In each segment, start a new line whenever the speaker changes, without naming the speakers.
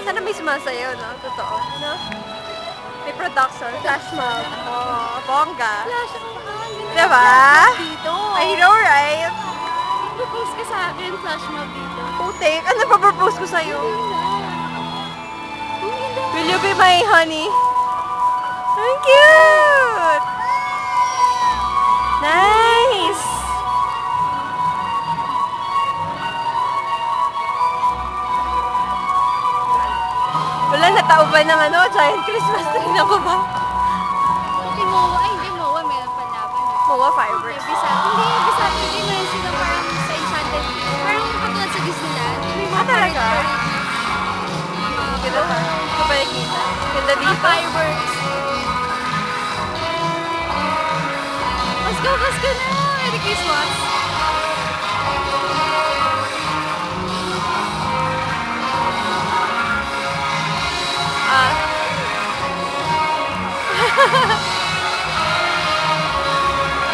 Sana may sumasayaw, no? Totoo, no? May production. Flash mob. Oh, bongga.
Flash mob.
Diba?
Dito.
I know, right?
Propose ka sa akin, flash mob dito.
Putik. Ano pa propose ko sa'yo?
Ang ganda.
Will you be my honey? Ang cute! Nice! Wala, natauban ng giant Christmas tree na ba?
Hindi MOA, ay hindi MOA, meron pa laban.
Mawa fireworks.
Every Saturday meron sila parang sa Enchanted. Parang katulad sa Disneyland. May mga
talaga?
Mga
Ganda pa. Ito ba nakita? Ganda
mga
dito.
fireworks. Pasko na! Merry Christmas!
Ah.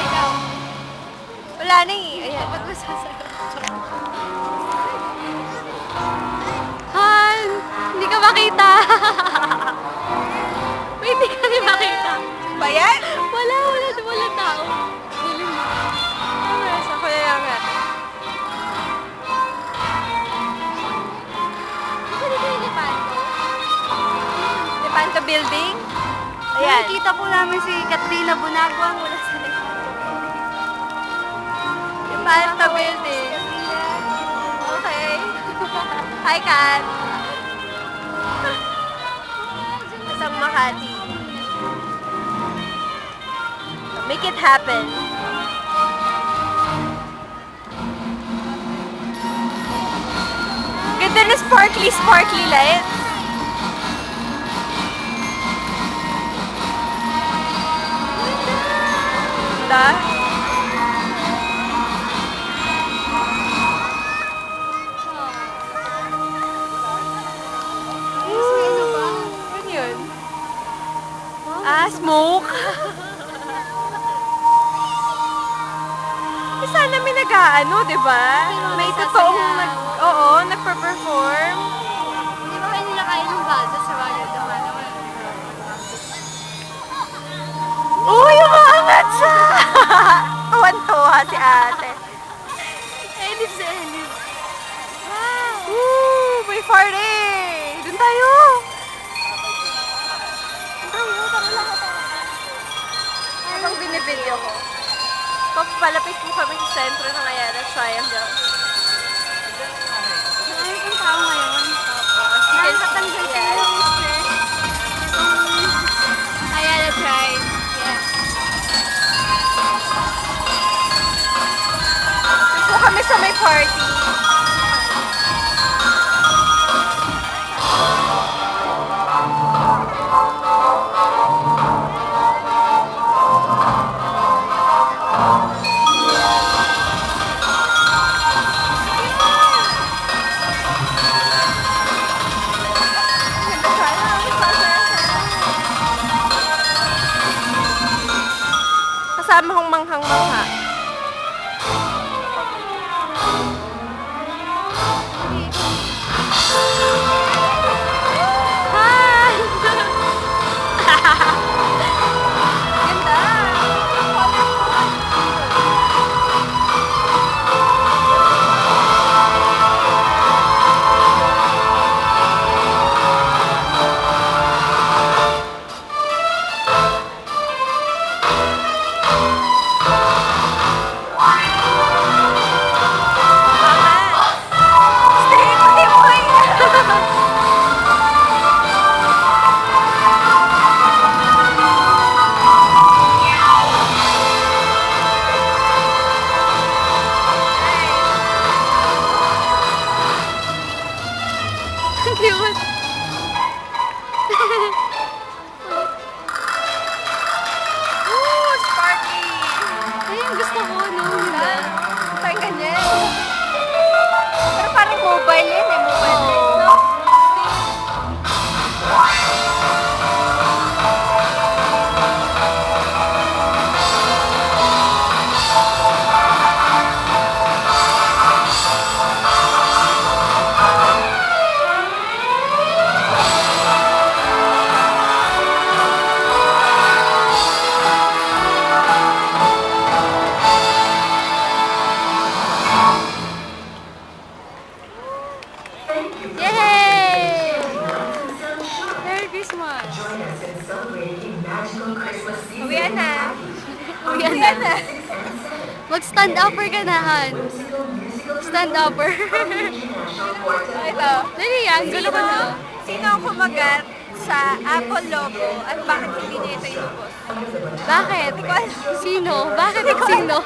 Ikaw,
Wala na eh. Ayan.
ba't masasagot? Han! Hindi ka makita! Wait, hindi ka rin makita.
Ba yan?
Wala tao. Galing mo.
Okay, sa kuya nga.
Ito dito yung Lepanto.
Lepanto Building? Ayan.
Nakikita po namin si Katrina Bunagwang mula sa Lepanto.
Lepanto Building. Okay. Hi, Kat. Isang Makati. Make it happen. Ganda na sparkly light. Ganda.
Ano ba?
Ano yun? Ah, smoke. Sana may nag-aano, di ba? May totoong nagpa-perform.
Hindi ba kayo nila kaya ng balda sa Royal Daman naman?
Uy, umaangat siya! Tuwan-tuwa si ate.
Elif sa Elif. Wow!
Woo! May party! Doon tayo!
Tara lang ito.
Habang binibideo ko. Papalapit po kami sa sentro ng Ayala Triangle.
Marami pong tao ngayon.
Nakakatanggal
kayo ng stress. Ayala Drive. Yes.
Doon po kami sa may party. Kasama kong manghang-mangha. Hi! Ganda! Stay, pati mo kayo!
Hindi mo.
Woo! Sparky!
Ayun, gusto ko, no?
Diba? Parang ganyan. Pero parang mobile yan eh. Mobile light, no?
Yay! Merry Christmas!
Uwian na.
Uwian na. Mag-stand upper ka na, Han. Stand upper.
Ito.
Dali yan, gulo ka na.
Sino ang kumagat sa Apple logo at bakit hindi niya ito inubos?
Bakit? Sino? Bakit sino?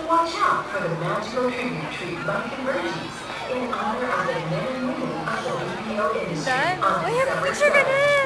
Watch out for the magical tribute tree by Convergence in honor of the men and women of the BPO industry
Dan?
on
Uy,
December
picture ka
7th.
na!